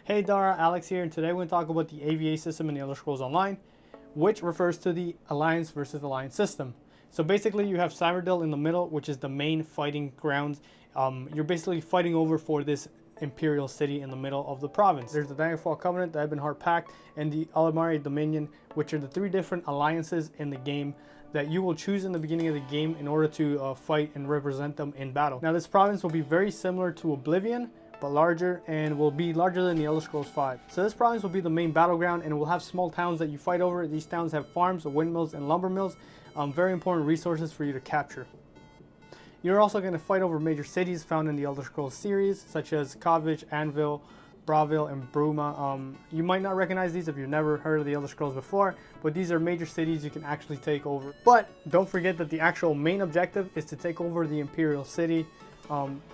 Hey Dara, Alex here, and today we're going to talk about the AvA system in the Elder Scrolls Online, which refers to the Alliance versus Alliance system. So basically you have Cyrodiil in the middle, which is the main fighting grounds. You're basically fighting over for this imperial city in the middle of the province. There's the Daggerfall Covenant, the Ebon Heart Pact, and the Alamari Dominion, which are the three different alliances in the game that you will choose in the beginning of the game in order to fight and represent them in battle. Now this province will be very similar to Oblivion, but larger, and will be larger than the Elder Scrolls V. So this province will be the main battleground, and it will have small towns that you fight over. These towns have farms, windmills, and lumber mills, very important resources for you to capture. You're also going to fight over major cities found in the Elder Scrolls series, such as Kovich, Anvil, Bravil, and Bruma. You might not recognize these if you've never heard of the Elder Scrolls before, but these are major cities you can actually take over. But don't forget that the actual main objective is to take over the Imperial City.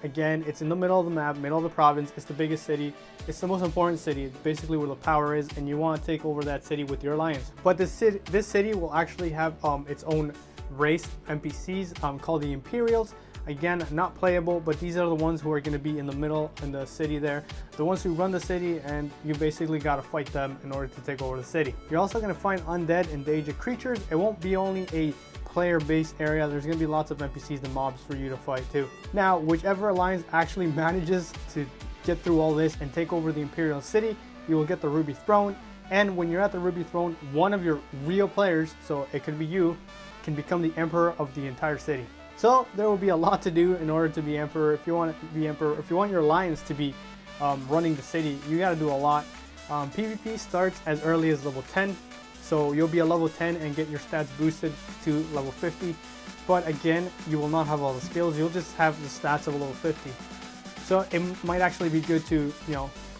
Again, it's in the middle of the map, middle of the province. It's the biggest city. It's the most important city. It's basically where the power is, and you want to take over that city with your alliance. But this city will actually have its own race NPCs called the Imperials. Again, not playable, but these are the ones who are going to be in the middle in the city there. The ones who run the city, and you basically got to fight them in order to take over the city. You're also going to find undead and endangered creatures. It won't be only a player-based area. There's going to be lots of NPCs and mobs for you to fight too. Now, whichever alliance actually manages to get through all this and take over the Imperial City, you will get the Ruby Throne. And when you're at the Ruby Throne, one of your real players, so it could be you, can become the Emperor of the entire city. So there will be a lot to do in order to be Emperor. If you want to be Emperor, if you want your alliance to be running the city, you got to do a lot. PvP starts as early as level 10. So you'll be a level 10 and get your stats boosted to level 50. But again, you will not have all the skills. You'll just have the stats of a level 50. So it might actually be good to,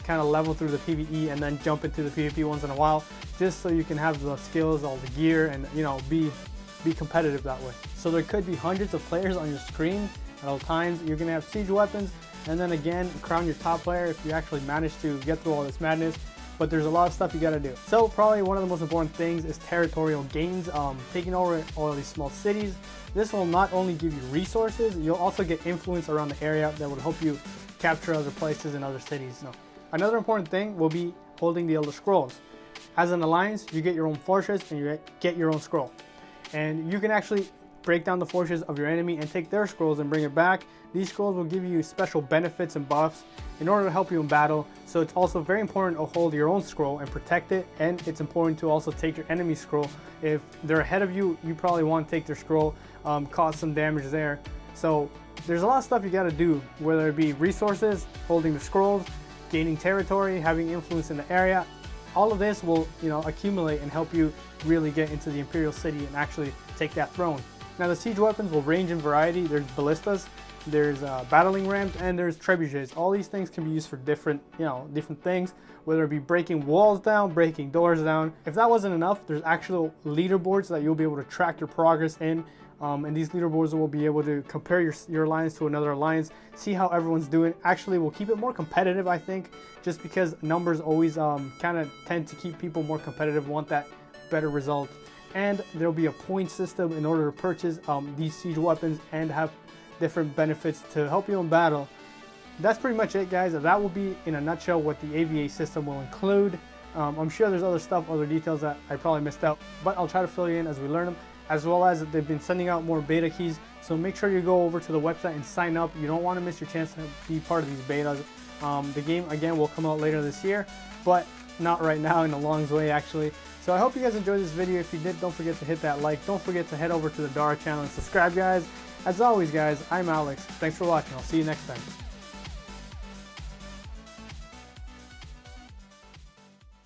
kind of level through the PvE and then jump into the PvP once in a while, just so you can have the skills, all the gear, and be competitive that way. So there could be hundreds of players on your screen at all times. You're gonna have siege weapons, and then again, crown your top player if you actually manage to get through all this madness. But there's a lot of stuff you gotta do. So probably one of the most important things is territorial gains, taking over all of these small cities. This will not only give you resources, you'll also get influence around the area that will help you capture other places and other cities. Another important thing will be holding the Elder Scrolls. As an alliance, you get your own fortress and you get your own scroll. And you can actually break down the fortress of your enemy and take their scrolls and bring it back. These scrolls will give you special benefits and buffs in order to help you in battle. So it's also very important to hold your own scroll and protect it, and it's important to also take your enemy's scroll. If they're ahead of you, you probably want to take their scroll, cause some damage there. So there's a lot of stuff you got to do, whether it be resources, holding the scrolls, gaining territory, having influence in the area. All of this will accumulate and help you really get into the Imperial City and actually take that throne. Now the siege weapons will range in variety. There's ballistas, there's battling rams, and there's trebuchets. All these things can be used for different things, whether it be breaking walls down, breaking doors down. If that wasn't enough, there's actual leaderboards that you'll be able to track your progress in. And these leaderboards will be able to compare your alliance to another alliance, see how everyone's doing. Actually, we'll keep it more competitive, I think, just because numbers always kind of tend to keep people more competitive, want that better result. And there'll be a point system in order to purchase these siege weapons and have different benefits to help you in battle. That's pretty much it, guys. That will be, in a nutshell, what the AvA system will include. I'm sure there's other details that I probably missed out, but I'll try to fill you in as we learn them, as well as they've been sending out more beta keys. So make sure you go over to the website and sign up. You don't want to miss your chance to be part of these betas. The game, again, will come out later this year, but not right now, in a long way, actually. So I hope you guys enjoyed this video. If you did, don't forget to hit that like. Don't forget to head over to the Dara channel and subscribe, guys. As always, guys, I'm Alex. Thanks for watching. I'll see you next time.